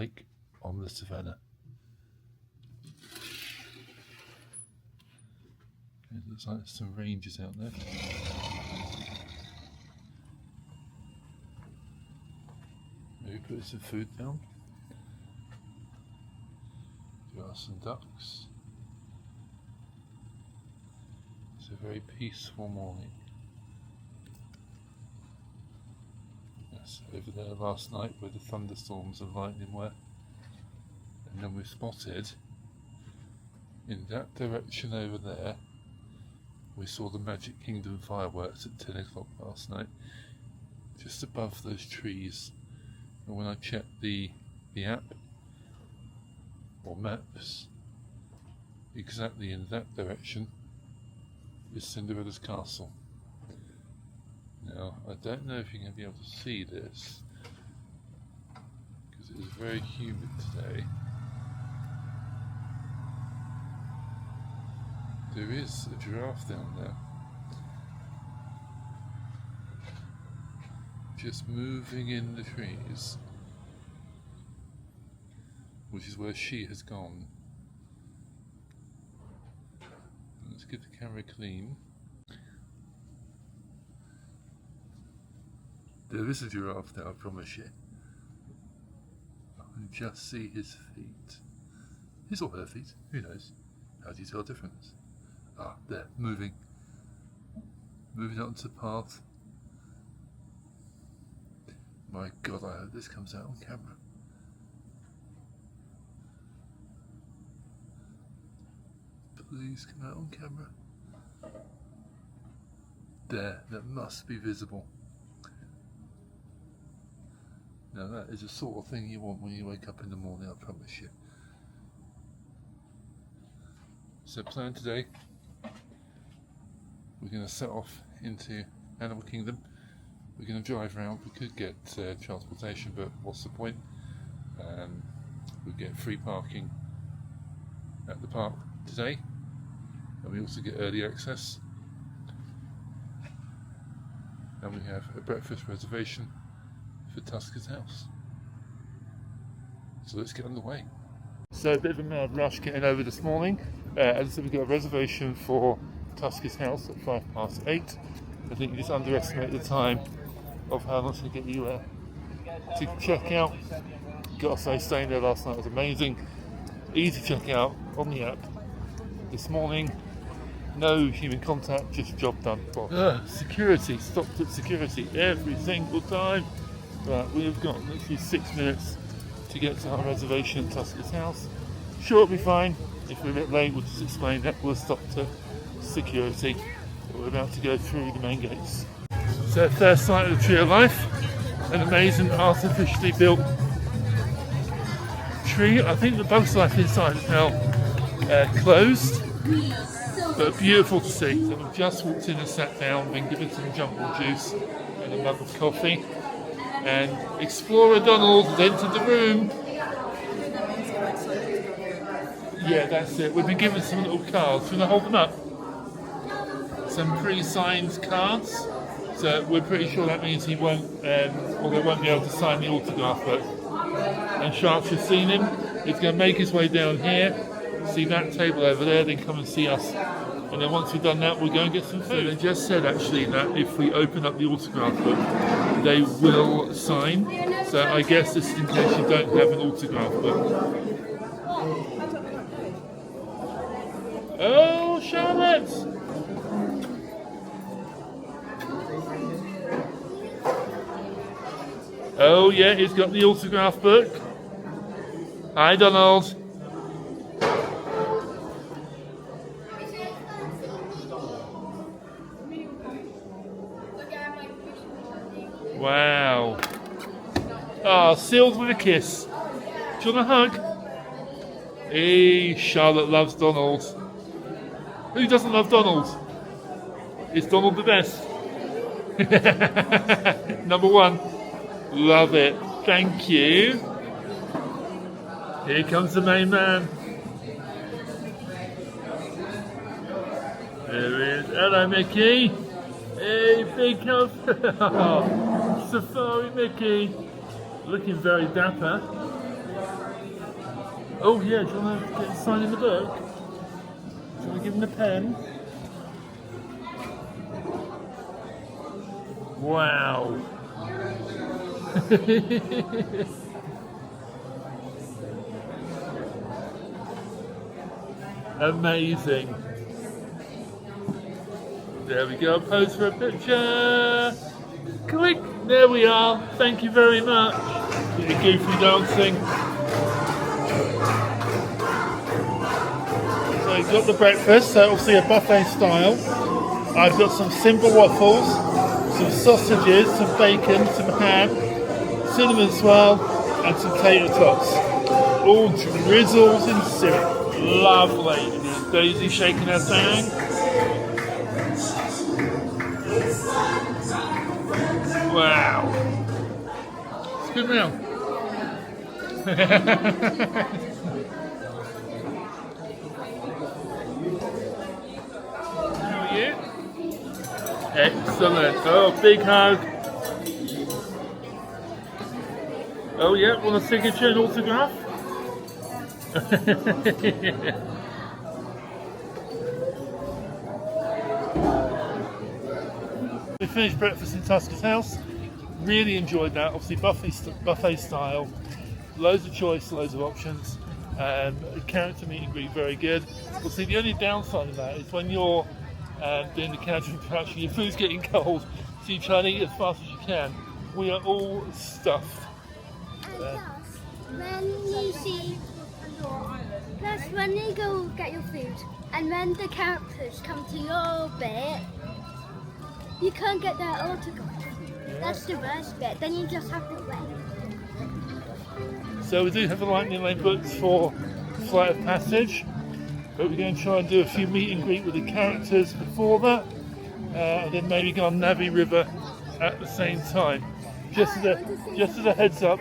awake on the savannah. It looks like there's some rangers out there. Maybe put some food down. There are some ducks. It's a very peaceful morning. Yes, over there last night where the thunderstorms and lightning were. And then we spotted in that direction over there, we saw the Magic Kingdom fireworks at 10 o'clock last night, just above those trees. And when I checked the app or maps, exactly in that direction is Cinderella's castle. Now, I don't know if you're going to be able to see this because it is very humid today. There is a giraffe down there, just moving in the trees, which is where she has gone. Let's get the camera clean. There is a giraffe there, I promise you. I can just see his feet. His or her feet, who knows? How do you tell the difference? Ah, there, moving. Moving out onto the path. My God, I hope this comes out on camera. Please come out on camera. There, that must be visible. Now that is the sort of thing you want when you wake up in the morning, I promise you. So plan today, we're going to set off into Animal Kingdom. We're going to drive around. We could get transportation, but what's the point? We get free parking at the park today, and we also get early access, and we have a breakfast reservation for Tuskers house. So let's get underway. So a bit of a mad rush getting over this morning. As I said, we've got a reservation for Tuskers house at 8:05. I think you just underestimate the time of how long it's going to get you to check out. Gotta say, staying there last night was amazing. Easy check out on the app. This morning, no human contact, just job done. Security, stopped at security every single time. Right, we've got literally 6 minutes to get to our reservation at Tuskers house. Sure, it'll be fine. If we're a bit late, we'll just explain that we'll stop to security. We're about to go through the main gates. So, first sight of the Tree of Life, an amazing artificially built tree. I think the Bugs Life inside is now closed, but beautiful to see. So we've just walked in and sat down, been given some jumbo juice and a mug of coffee. And Explorer Donald has entered the room. Yeah, that's it. We've been given some little cards. Do you want to hold them up? Some pre-signed cards. So we're pretty sure that means he won't, or they won't be able to sign the autograph book. And Sharks has seen him. He's going to make his way down here, see that table over there, then come and see us. And then once we've done that, we'll go and get some food. They just said actually that if we open up the autograph book, they will sign. So I guess this is in case you don't have an autograph book. Oh, Charlotte! Oh yeah, he's got the autograph book. Hi, Donald. Wow. Oh, sealed with a kiss. Do you want a hug? Hey, Charlotte loves Donald. Who doesn't love Donald? Is Donald the best? Number one. Love it. Thank you. Here comes the main man. There he is. Hello, Mickey. Hey, big hug. Safari Mickey. Looking very dapper. Oh yeah, do you want to get a sign in the book? Do you want to give him a pen? Wow. Amazing. There we go, pose for a picture. Click, there we are. Thank you very much. Bit of goofy dancing. So you've got the breakfast, so obviously a buffet style. I've got some simple waffles, some sausages, some bacon, some ham, cinnamon swirl, and some tater tots. All drizzles in syrup. Lovely. And there's Daisy shaking her thing. Wow. It's a good meal. How are you? Excellent. Oh, big hug. Oh yeah, want a signature and autograph? We finished breakfast in Tuskers' house. Really enjoyed that. Obviously buffet style. Loads of choice, loads of options. Character meet and greet, very good. Obviously the only downside of that is when you're doing the character interaction, your food's getting cold, so you try to eat as fast as you can. We are all stuffed. Plus when you go get your food and when the characters come to your bit, you can't get their autograph. Yeah. That's the worst bit. Then you just have to wait. So we do have the Lightning Lane books for Flight of Passage, but we're going to try and do a few meet and greet with the characters before that, and then maybe go on Navi River at the same time. Just as a heads up,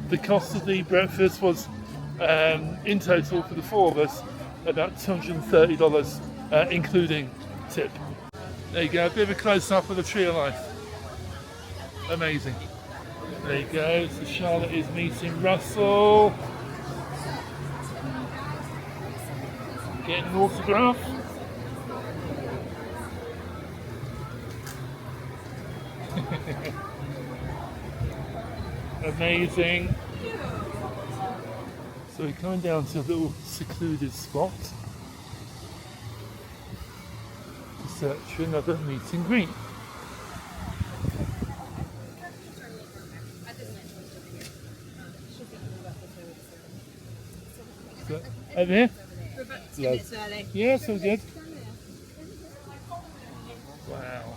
the cost of the breakfast was in total for the four of us about $230, including tip. There you go, a bit of a close up of the Tree of Life. Amazing. There you go, so Charlotte is meeting Russell. Getting an autograph. Amazing. So we're coming down to a little secluded spot to search for another meet and greet. So, over here? We're about 2 minutes early. Yeah, so good. Wow.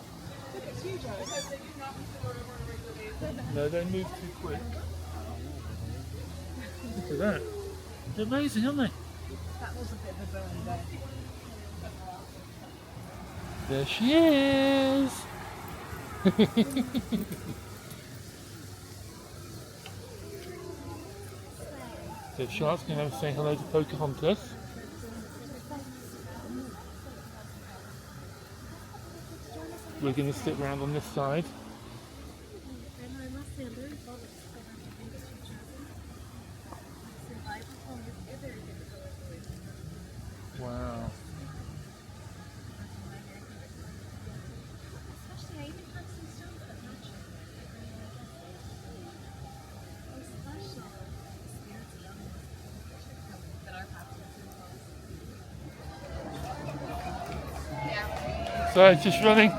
No, they move too quick. Look at that. They're amazing, aren't they? That was a bit of a burn day. There she is. So Charlotte's going to say hello to Pocahontas. We're going to sit around on this side. Wow. So just running.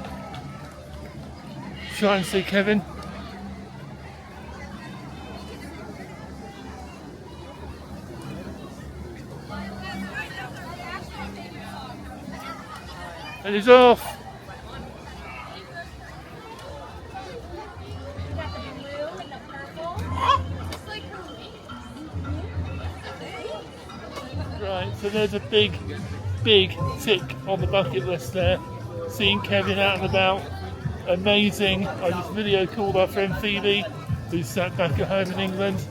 Try and see Kevin. And he's off. Right, so there's a big tick on the bucket list there. Seeing Kevin out and about, amazing. I just video called our friend Phoebe, who's sat back at home in England.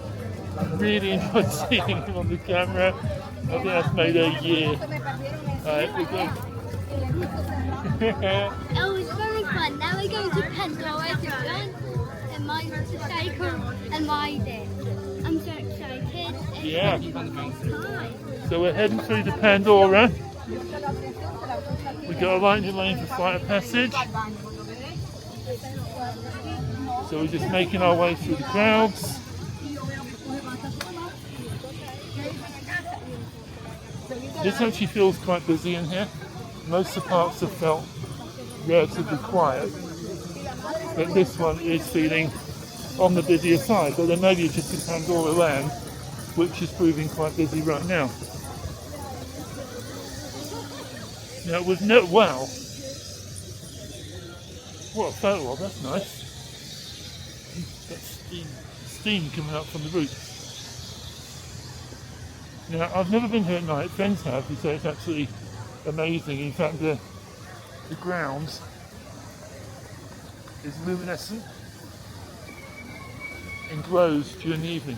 Really enjoyed seeing him on the camera. I think that's made a year. Alright, we're good. It was very fun. Now we're going to Pendoa to run and my motorcycle and ride it. I'm so excited. Yeah. So we're heading through to Pandora. We got a lightning lane for flight of passage. So we're just making our way through the crowds. This actually feels quite busy in here. Most of the parks have felt relatively quiet, but this one is feeling on the busier side. But then maybe it's just in Pandora Land, which is proving quite busy right now. Now with no, wow, what a photo of, that's nice. That's steam coming up from the roof. Now I've never been here at night, friends have, who say it's absolutely amazing. In fact the ground is luminescent and glows during the evening.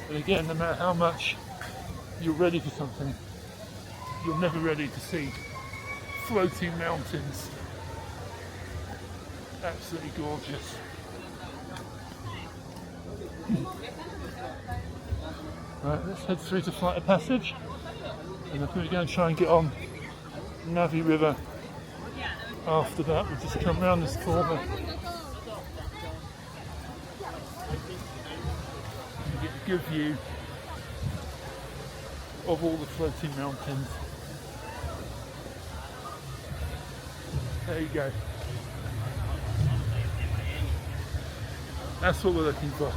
And again, no matter how much you're ready for something, you're never ready to see floating mountains. Absolutely gorgeous. Right, let's head through to Flight of Passage, and I think we're going to try and get on Navi River after that. We'll just come round this corner and get a good view of all the floating mountains. There you go. That's what we're looking for.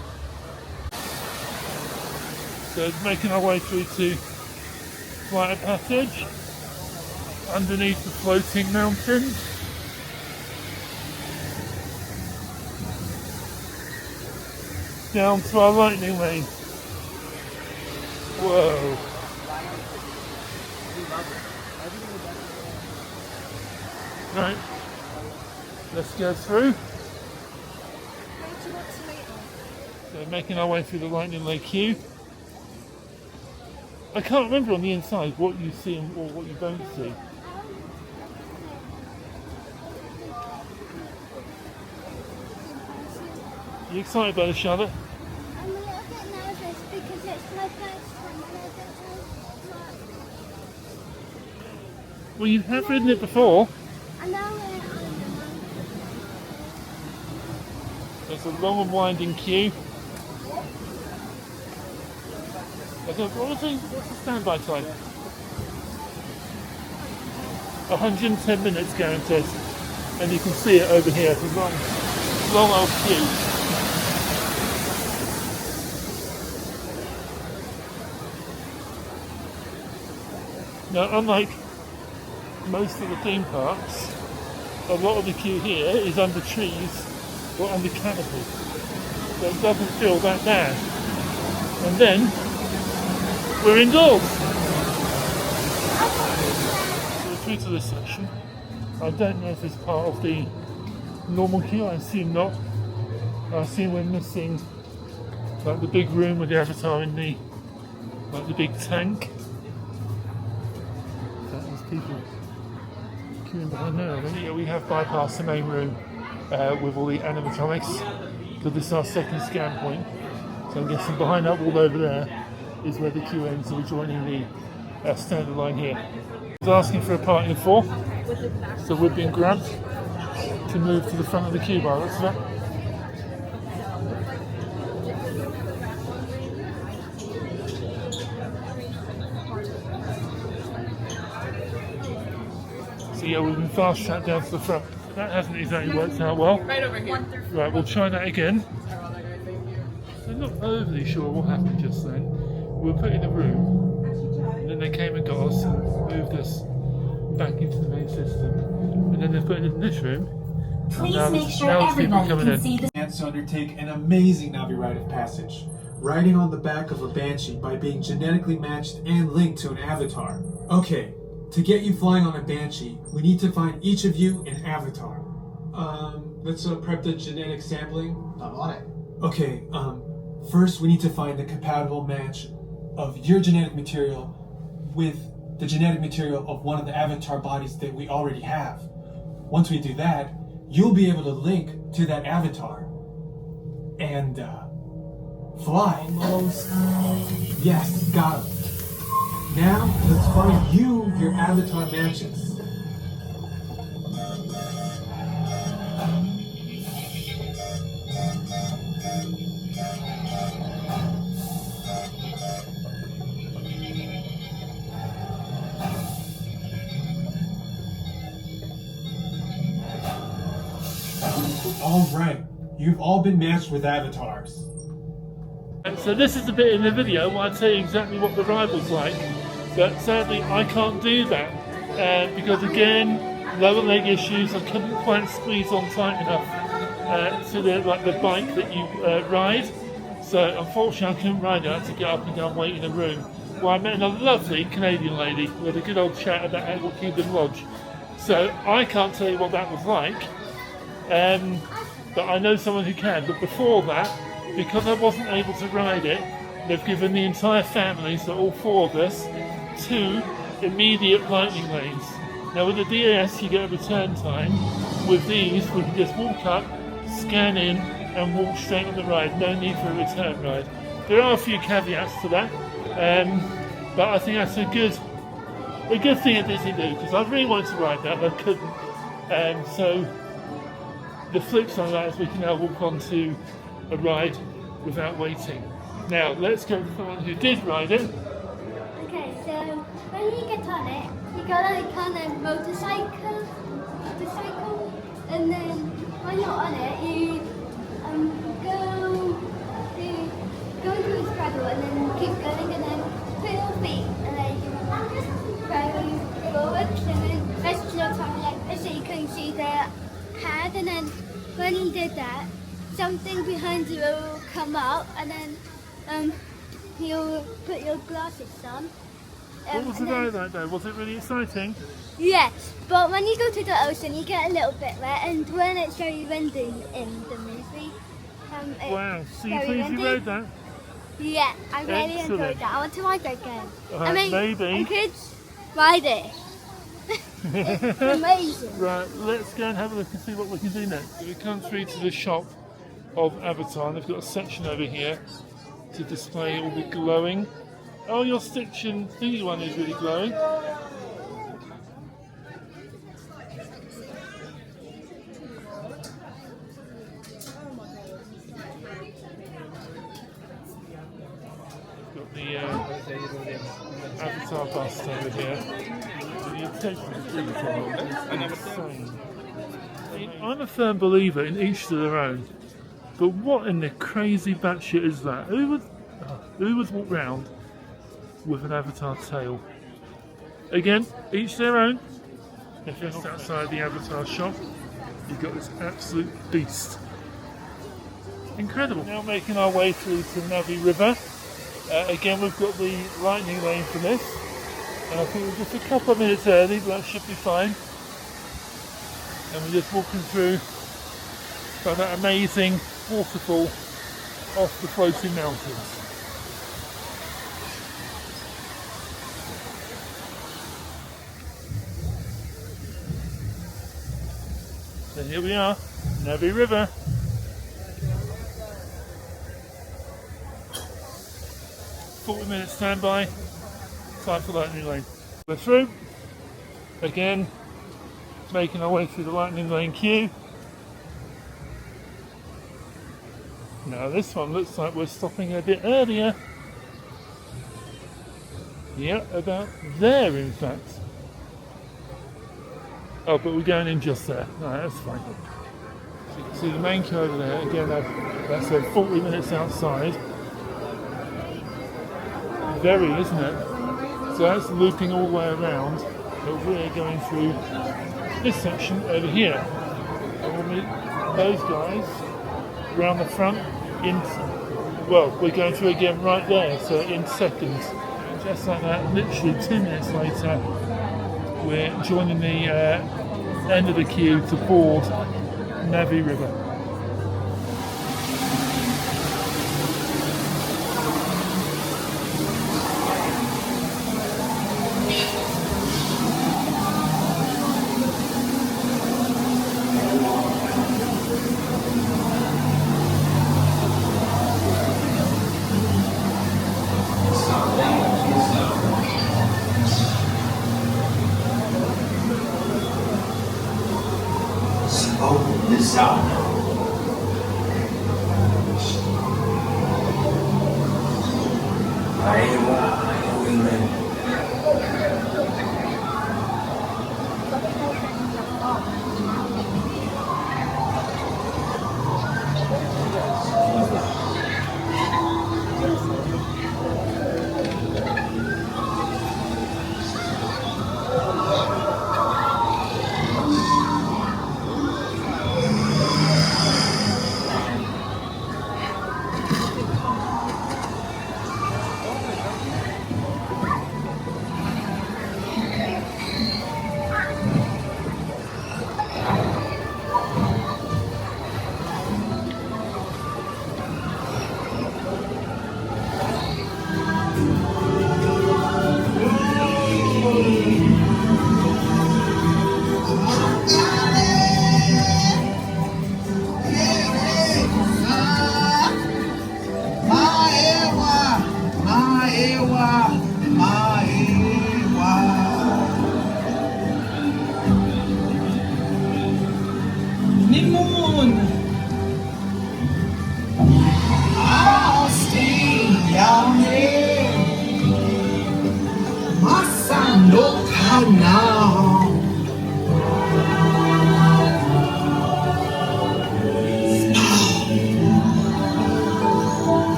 So making our way through to Flight of Passage underneath the floating mountains. Down to our lightning lane. Whoa. Right, let's go through. So making our way through the lightning lane queue. I can't remember on the inside what you see or what you don't see. You excited about it, Charlotte? I'm a little bit nervous because it's my first time and I don't know what. Well, you have ridden it before. I know it. There's a long and winding queue. What's the standby time? 110 minutes guaranteed. And you can see it over here. It's a long old queue. Now, unlike most of the theme parks, a lot of the queue here is under trees or under canopy. So it doesn't feel that bad. And then we're indoors. So we're through to this section. I don't know if it's part of the normal queue. I assume not. I assume we're missing like the big room with the Avatar in the the big tank. That was people queuing behind there. Yeah, we have bypassed the main room with all the animatronics because this is our second scan point. So I'm guessing behind that wall over there is where the queue ends, so we're joining the standard line here. I was asking for a parking 4, so we've been grabbed to move to the front of the queue by looks of it. So yeah, we've been fast tracked down to the front. That hasn't exactly worked out well. Right over here. Right, we'll try that again. I'm not overly sure what happened just then. We were put in a room, and then they came and got us and moved us back into the main system. And then they put us in this room. Please make sure everybody can see the chance to undertake an amazing Navi rite of passage, riding on the back of a banshee by being genetically matched and linked to an avatar. Okay, to get you flying on a banshee, we need to find each of you an avatar. Let's prep the genetic sampling. I'm on it. Okay, first we need to find the compatible match of your genetic material with the genetic material of one of the avatar bodies that we already have. Once we do that, you'll be able to link to that avatar. And Fly. Almost. Yes, got him. Now, let's find you your avatar matches. Alright, you've all been matched with avatars. And so this is the bit in the video where I tell you exactly what the ride was like, but sadly I can't do that because again, lower leg issues. I couldn't quite squeeze on tight enough to the bike that you ride. So unfortunately I couldn't ride it. I had to get up and go and wait in a room where I met a lovely Canadian lady with a good old chat about Angle Cuban Lodge. So I can't tell you what that was like. But I know someone who can. But before that, because I wasn't able to ride it, they've given the entire family, so all four of us, 2 immediate lightning lanes. Now with the DAS you get a return time. With these we can just walk up, scan in and walk straight on the ride. No need for a return ride. There are a few caveats to that, but I think that's a good thing that Disney do, because I really wanted to ride that but I couldn't. So the flip side of that is we can now walk onto a ride without waiting. Now let's go to someone who did ride it. Okay, so when you get on it, you got like on a motorcycle, and then when you're on it, you go into a straddle and then keep going and then put your feet and then you go forward and then rest your time like so you can see the pad, and then when you did that, something behind you will come up and then you'll put your glasses on. What was the ride like though? Was it really exciting? Yes, but when you go to the ocean you get a little bit wet, and when it's very windy in the movie, Wow, so you very pleased you windy. rode that? Yeah, I really Excellent. enjoyed that. I want to ride that again. Maybe. And kids, ride it. It's amazing. Right, let's go and have a look and see what we can do next. So we come through to the shop of Avatar, and they've got a section over here to display all the glowing. Oh, your Stitch and thingy one is really glowing. Got the Avatar bust over here. The attention is really insane. I'm a firm believer in each to their own, but what in the crazy batshit is that? Who would walk round with an Avatar tail? Again, each their own. If you're just outside the Avatar shop, you've got this absolute beast. Incredible. Now making our way through to Navi River. Again, we've got the lightning lane for this, and I think we're just a couple of minutes early, but that should be fine. And we're just walking through by that amazing waterfall off the floating mountains. So here we are, Navi River. "40 minutes standby, time for lightning lane." We're through. Again, making our way through the lightning lane queue. Now this one looks like we're stopping a bit earlier. Yeah, about there in fact. Oh, but we're going in just there. Alright, that's fine. So you can see the main queue over there. Again, that's 40 minutes outside. Very, isn't it? So that's looping all the way around, but we're going through this section over here. And we'll meet those guys around the front in, well, we're going through again right there, so in seconds. And just like that, literally 2 minutes later, we're joining the end of the queue to board Navi River.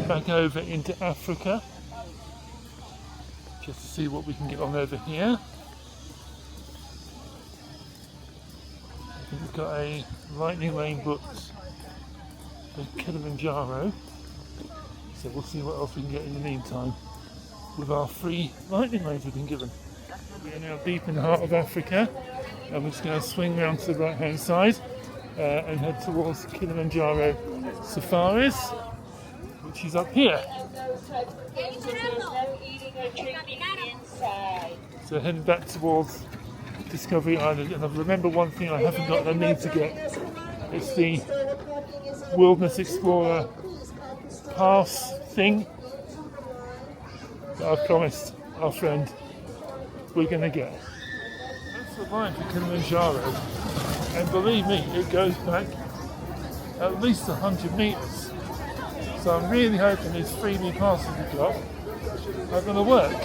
Back over into Africa just to see what we can get on over here. I think we've got a lightning lane booked for Kilimanjaro, so we'll see what else we can get in the meantime with our free lightning lanes we've been given. We are now deep in the heart of Africa, and we're just going to swing round to the right hand side and head towards Kilimanjaro Safaris, which is up here. So heading back towards Discovery Island, and I remember one thing I haven't got that I need to get. It's the Wilderness Explorer pass thing that I've promised our friend we're going to get. That's the line for Kilimanjaro, and believe me, it goes back at least 100 metres. So I'm really hoping these freebie passes we've got are going to work.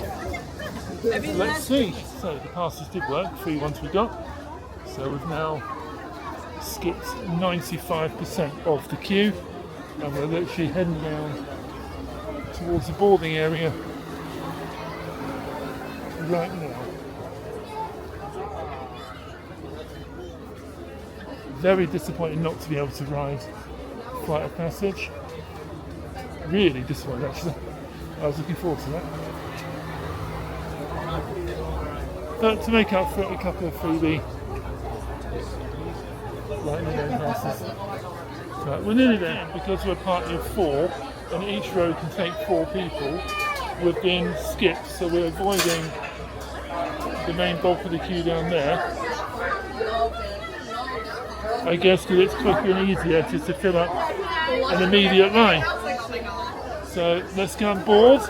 Let's see. So the passes did work, free ones we got. So we've now skipped 95% of the queue, and we're literally heading down towards the boarding area right now. Very disappointed not to be able to ride Flight of Passage. Really disappointed actually. I was looking forward to that. But to make up for it, a couple of freebie lightning lane passes. Right, we're nearly there because we're a party of 4 and each row can take 4 people. We've been skipped, so we're avoiding the main bulk of the queue down there. I guess because it's quicker and easier just to fill up an immediate line. So let's go on board.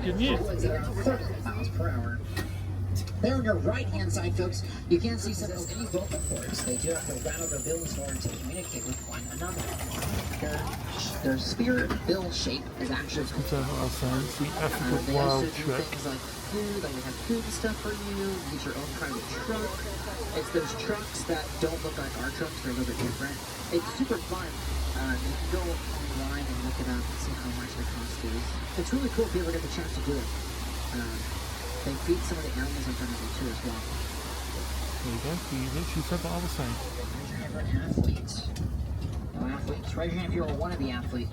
Good news. 30 miles per hour. There on your right-hand side, folks, you can't see some of any vocal cords. They do have to rattle their bills in order to communicate with one another. Their spear bill shape is actually the Africa they Wild also do Trek. things like food, like we have food and stuff for you. Get your own private truck. It's those trucks that don't look like our trucks; they're a little bit different. It's super fun. You can go online and look it up and see how much the cost is. It's really cool if you ever get the chance to do it. They feed some of the animals in front of you too as well. There you go, you literally said what I was saying. Athletes. No athletes. Raise your hand if you're a wannabe athlete.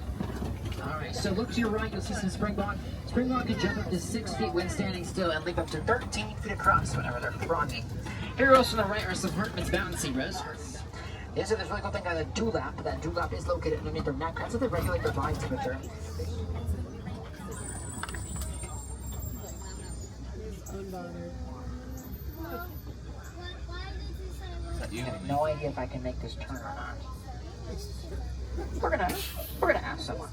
Alright, so look to your right, you'll see some springbok. Springbok can jump up to 6 feet when standing still and leap up to 13 feet across whenever they're frogging. Heroes on the right are some Hartman's mountain zebras. Yes, so there's really cool thing called a dewlap. That dewlap is located underneath their neck. That's how they regulate their body temperature. I have no idea if I can make this turn or not. We're gonna ask someone.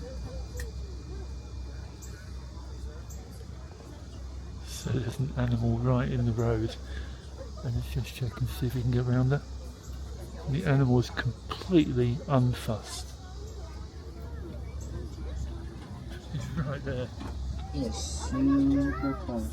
So there's an animal right in the road, and it's just checking to see if we can get around it. The animal is completely unfussed. He's right there. He is super close.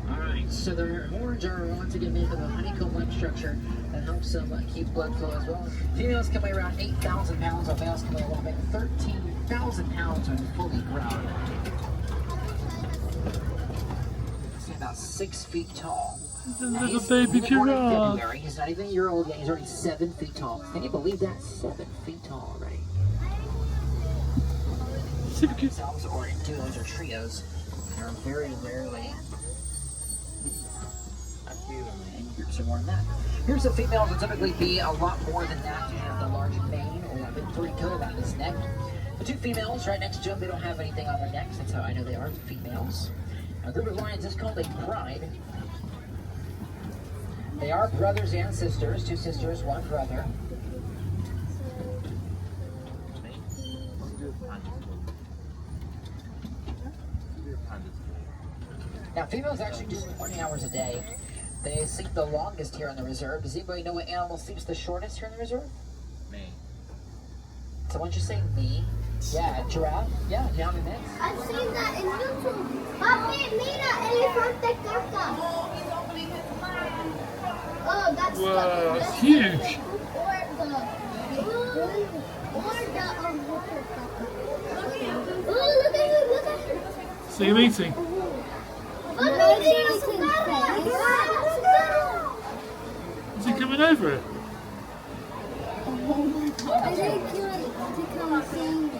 Alright, so their horns are once again made of a honeycomb-like structure that helps them keep blood flow as well. Females can weigh around 8,000 pounds, while males can weigh a whopping 13,000 pounds when fully grown. He's about 6 feet tall. Little baby giraffe. February. He's not even a year old yet. He's already 7 feet tall. Can you believe that? 7 feet tall already. Themselves or in duos or trios are very rarely in groups or more than that. Groups of females will typically be a lot more than that due to the large mane or that big furry coat around his neck. The two females right next to him, they don't have anything on their necks. That's how I know they are females. A group of lions is called a pride. They are brothers and sisters. 2 sisters, 1 brother. Now, females actually do 20 hours a day. They sleep the longest here on the reserve. Does anybody know what animal sleeps the shortest here in the reserve? Me. Someone just say me. Yeah, giraffe. Yeah, down in it. I've seen that in YouTube. Papi, mira, elefante caca. Oh, that's Wow, the, that's huge. Oh, look at you, look at you. See him eating. Is he coming over it? I think he wants to come see.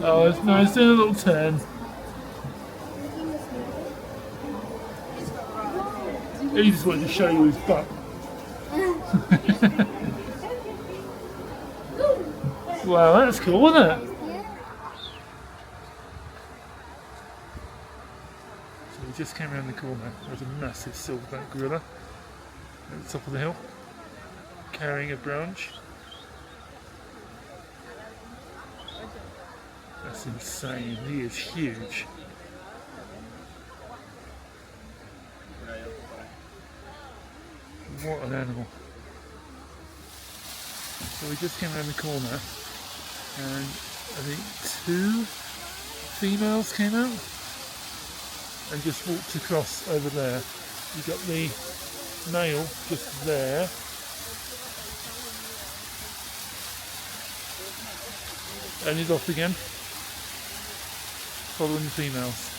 Oh, it's nice. Doing a little turn. He just wanted to show you his butt. Wow, that's cool, isn't it? So we just came around the corner. There's a massive silverback gorilla at the top of the hill, carrying a branch. That's insane. He is huge. What an animal. So we just came around the corner and I think 2 females came out and just walked across over there. You got the male just there. And he's off again, following the females.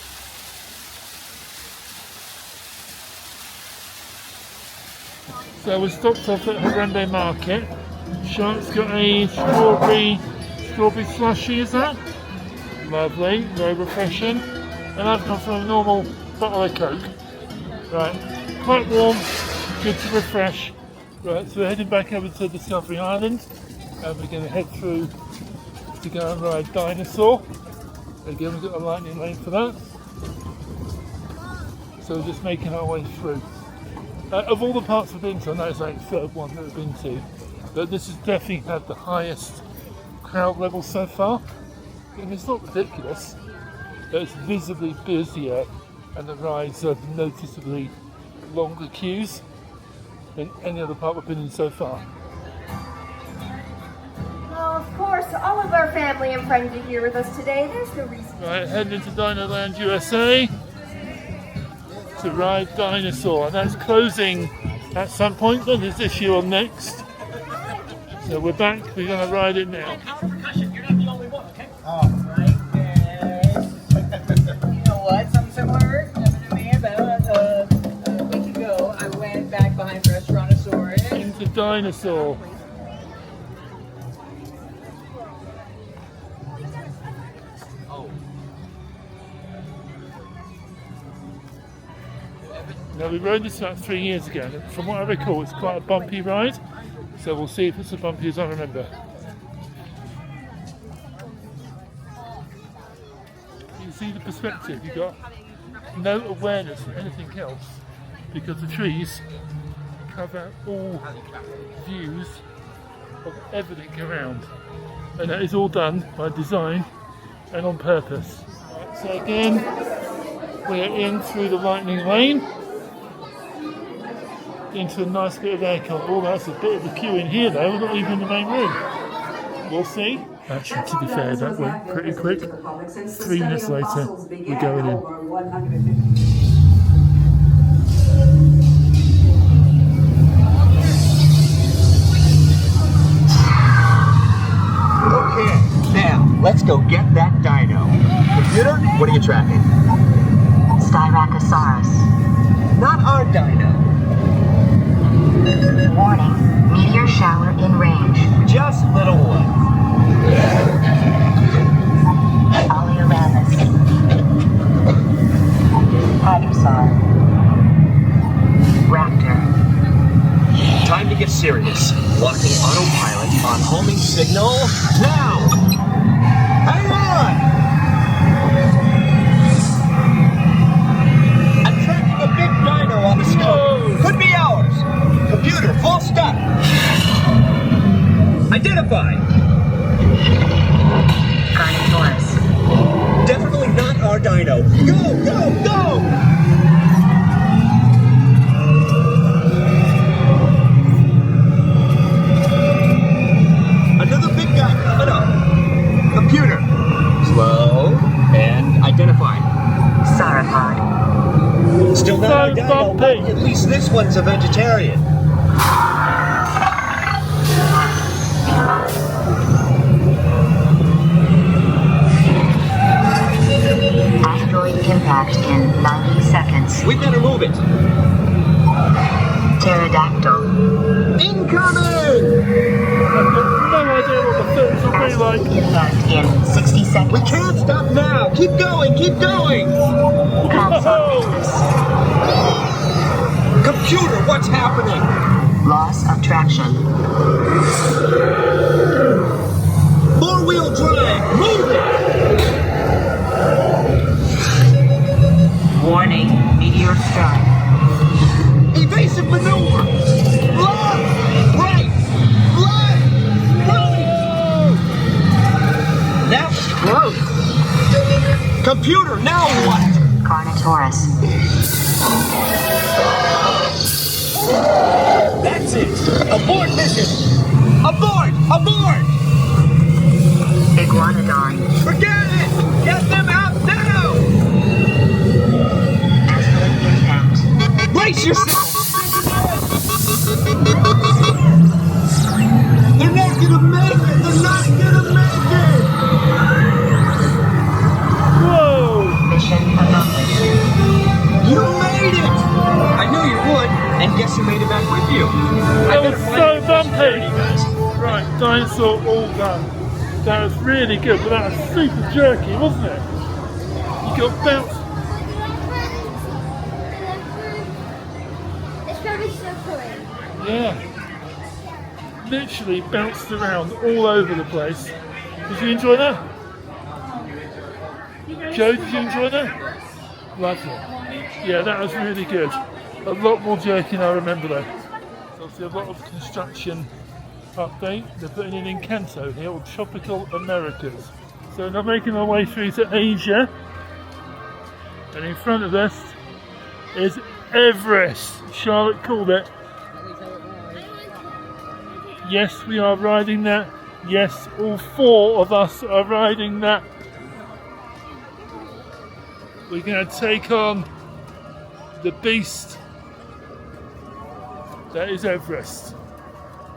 So we stopped off at Harambe Market. Charlotte's got a strawberry slushy, is that? Lovely, very refreshing. And I've gone for a normal bottle of Coke. Right, quite warm, good to refresh. Right, so we're heading back over to Discovery Island and we're going to head through to go and ride Dinosaur. Again, we've got a lightning lane for that. So we're just making our way through. Of all the parks we've been to, I know it's like the 3rd one that we've been to, but this has definitely had the highest crowd level so far. I mean, it's not ridiculous, but it's visibly busier and the rides have noticeably longer queues than any other park we've been in so far. Well, of course, all of our family and friends are here with us today. There's no reason. Right, heading into Dino Land USA to ride Dinosaur, and that's closing at some point. Then there's this year or next. So we're back. We're going to ride it now. You're not the only one, okay? Right there. You know what? Something similar happened to me about a week ago. I went back behind Restaurantosaurus. Into Dinosaur. Now we rode this about 3 years ago, and from what I recall it's quite a bumpy ride, so we'll see if it's as bumpy as I remember. perspective. You've got no awareness of anything else because the trees cover all views of everything around, and that is all done by design and on purpose. Right, so again, we're in through the lightning lane into a nice bit of aircon. Oh, that's a bit of a queue in here though. We're not even in the main room. We'll see. Actually, to be fair, that went pretty quick. 3 minutes later, we're going in. Okay, now let's go get that dino. Computer, what are you tracking? Styracosaurus. Not our dino. Warning, meteor shower in range. Just little one. Oleoramus. Hadrosaur. Raptor. Time to get serious. Locking autopilot on homing signal now. Hang on. I'm tracking a big dino on the scope. Could be ours. Computer, full stop. Identify. Carnotaurus. Definitely not our dino. Go, go, go! Another big guy coming up. Computer. Slow and identify. Sauropod. Still not our dino, but at least this one's a vegetarian. Asteroid impact in 90 seconds. We better move it. Pterodactyl. Incoming! No idea what the films will be like. Impact in 60 seconds. We can't stop now! Keep going, keep going! Computer, what's happening? Loss of traction. Four-wheel drive, move it! Warning, meteor strike. Evasive maneuver! Left! Right! Left! Right! That was close! Computer, now what? Carnotaurus. That's it! Abort mission! Abort! Abort! Iguanodon. Forget it! Get them out now! Asteroid impact. Brace yourself! They're not gonna make it! They're not gonna make it! Whoa! Mission accomplished. You made it! I knew you would, and guess who made it back with you? That was so bumpy! Right, dinosaur all done. That was really good, but that was super jerky, wasn't it? You got bounced. It's very so cool. Yeah. Literally bounced around all over the place. Did you enjoy that? Joe, did you enjoy that? Lovely. Yeah, that was really good. A lot more jerky than I remember though. So obviously a lot of construction update. They're putting in Encanto here, or Tropical Americas. So they're making our way through to Asia. And in front of us is Everest. Charlotte called it. Yes, we are riding that. Yes, all 4 of us are riding that. We're going to take on the beast that is Everest.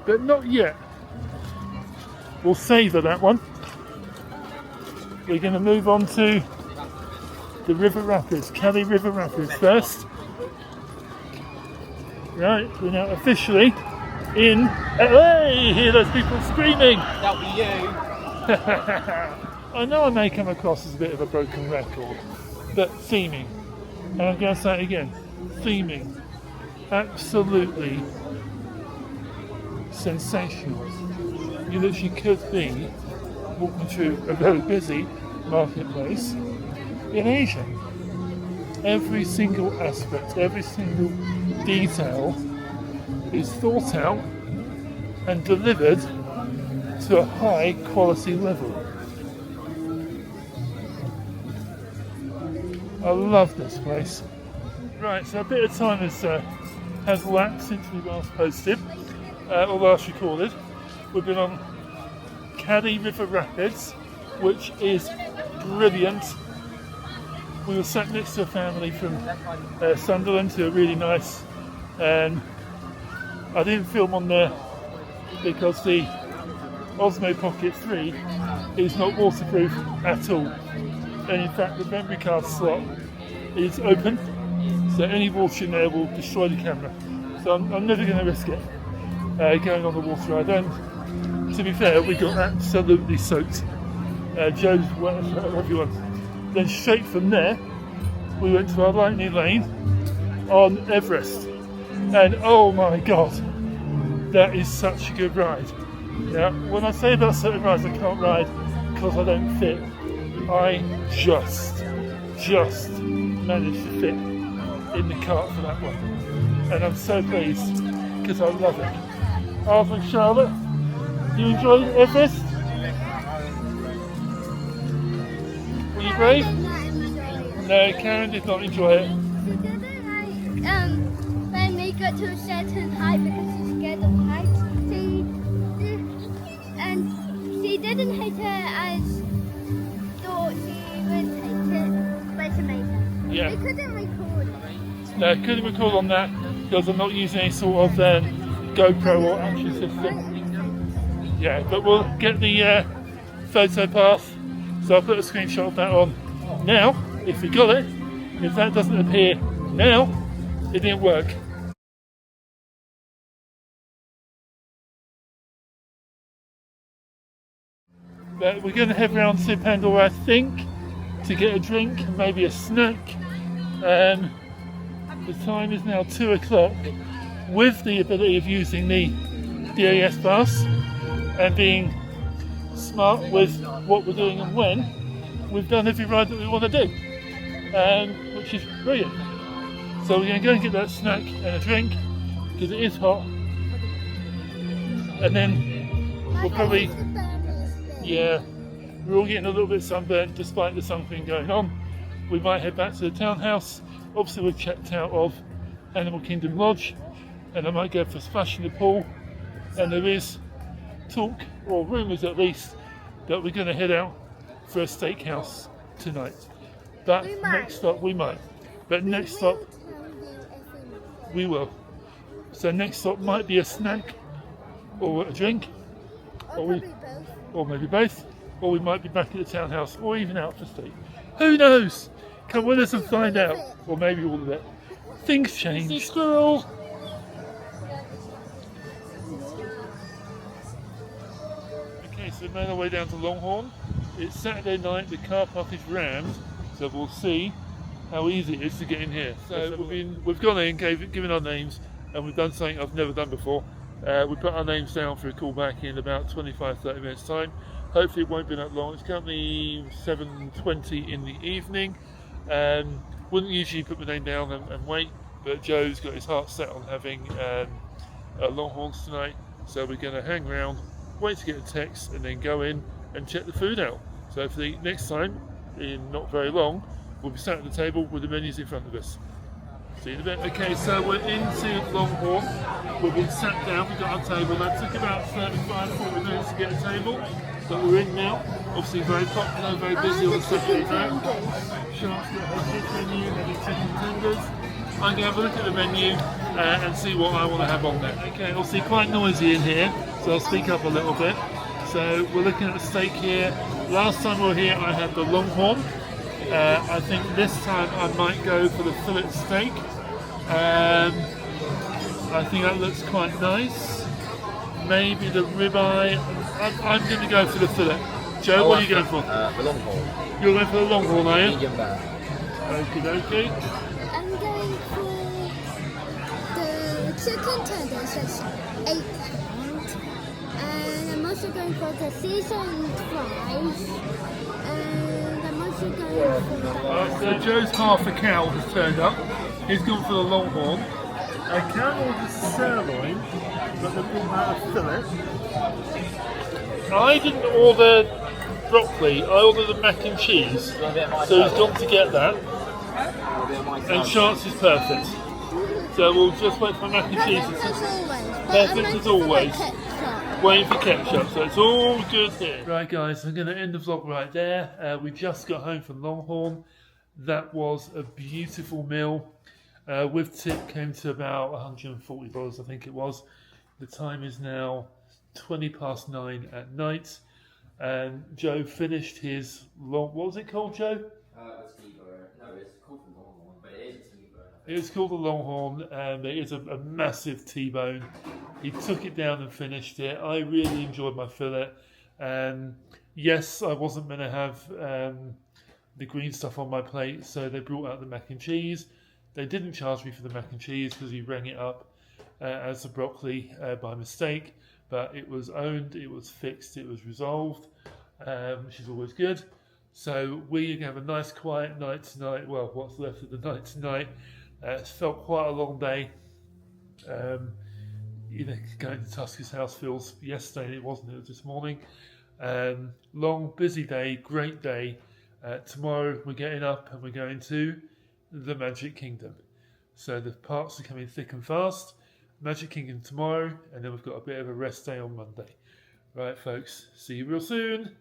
But not yet. We'll savour that one. We're going to move on to the River Rapids, Cali River Rapids first. Right, we're now officially in LA. Hear those people screaming. That'll be you. I know I may come across as a bit of a broken record, but theming, and I'm going to say it again, theming, absolutely sensational. You literally could be walking through a very busy marketplace in Asia. Every single aspect, every single detail is thought out and delivered to a high quality level. I love this place. Right, so a bit of time has lapsed since we last posted, or last recorded. We've been on Caddy River Rapids, which is brilliant. We were sat next to a family from Sunderland who are really nice. I didn't film on there because the Osmo Pocket 3 is not waterproof at all. And in fact the memory card slot is open, so any water in there will destroy the camera. So I'm never going to risk it going on the water ride. And to be fair, we got absolutely soaked. Joe's wet for everyone. Then straight from there, we went to our lightning lane on Everest. And oh my god, that is such a good ride. Now, when I say about certain rides I can't ride because I don't fit, I just managed to fit in the cart for that one. And I'm so pleased because I love it. Arthur and Charlotte, you enjoyed Everest? Were you brave? No, Karen did not enjoy it. She didn't when we got to a certain height because she's scared of heights. She didn't hate it as thought she would hate it, but it's amazing. Yeah. We couldn't record it. No, couldn't record on that because I'm not using any sort of GoPro or action system. Yeah, but we'll get the photo path, so I'll put a screenshot of that on now. If we got it, if that doesn't appear now, it didn't work. But we're going to head round to Pandora, I think, to get a drink and maybe a snack. The time is now 2 o'clock. With the ability of using the DAS pass and being smart with what we're doing and when, we've done every ride that we want to do, which is brilliant. So we're going to go and get that snack and a drink because it is hot, and then we'll probably, yeah, we're all getting a little bit sunburned despite the sun thing going on. We might head back to the townhouse. Obviously we've checked out of Animal Kingdom Lodge, and I might go for a splash in the pool. And there is talk, or rumours at least, that we're going to head out for a steakhouse tonight. But next stop, we might. But next stop, we will. So next stop might be a snack, or a drink, or maybe both, or we might be back at the townhouse, or even out for steak. Who knows? Come with us and find out, or maybe all of it. Things change. Squirrel! Okay, so we made our way down to Longhorn. It's Saturday night, the car park is rammed, so we'll see how easy it is to get in here. So we've gone in, given our names, and we've done something I've never done before. We put our names down for a call back in about 25-30 minutes time. Hopefully it won't be that long. It's currently 7:20 in the evening. Wouldn't usually put my name down and wait, but Joe's got his heart set on having Longhorns tonight, so we're going to hang around, wait to get a text, and then go in and check the food out. So for the next time, in not very long, we'll be sat at the table with the menus in front of us. See you in a bit. Okay, so we're into Longhorn. We've been sat down, we've got our table. That took about 35-40 minutes to get a table, but we're in now. Obviously very popular, very busy on the Saturday night. Sharp's got her fish menu, maybe chicken tenders. I'm going to have a look at the menu and see what I want to have on there. Okay, obviously quite noisy in here, so I'll speak up a little bit. So we're looking at the steak here. Last time we were here I had the Longhorn. I think this time I might go for the fillet steak. I think that looks quite nice. Maybe the ribeye. I'm going to go for the fillet. Joe, what are you going for? The Longhorn. You're going for the Longhorn, are you? Medium rare. Okie dokie. I'm going for the chicken tenders, that's £8. And I'm also going for the seasoned fries. And I'm also So Joe's half a cow has turned up. He's gone for the longhorn. I can order sirloin, but they brought out a fillet. I didn't order broccoli, I ordered the mac and cheese. So he's gone to get that. And chance is perfect. So we'll just wait for mac and cheese. Perfect as always. Waiting for ketchup, so it's all good here. Right guys, I'm going to end the vlog right there. We just got home from Longhorn. That was a beautiful meal. With tip came to about $140 I think it was. The time is now 9:20 at night. And Joe finished his what was it called, Joe? It's T-bone. No, it's called the longhorn, but it is a T-bone. It's called the longhorn, and it is a massive T-bone. He took it down and finished it. I really enjoyed my fillet. Yes, I wasn't going to have the green stuff on my plate, so they brought out the mac and cheese. They didn't charge me for the mac and cheese because he rang it up as the broccoli by mistake, but it was owned, it was fixed, it was resolved, which is always good. So we're going to have a nice quiet night tonight. Well, what's left of the night tonight. It's felt quite a long day. Going to Tuskers' house feels yesterday, and it wasn't, it was this morning. Long, busy day, great day. Tomorrow we're getting up and we're going to the Magic Kingdom. So the parks are coming thick and fast. Magic Kingdom tomorrow, and then we've got a bit of a rest day on Monday. Right folks, see you real soon.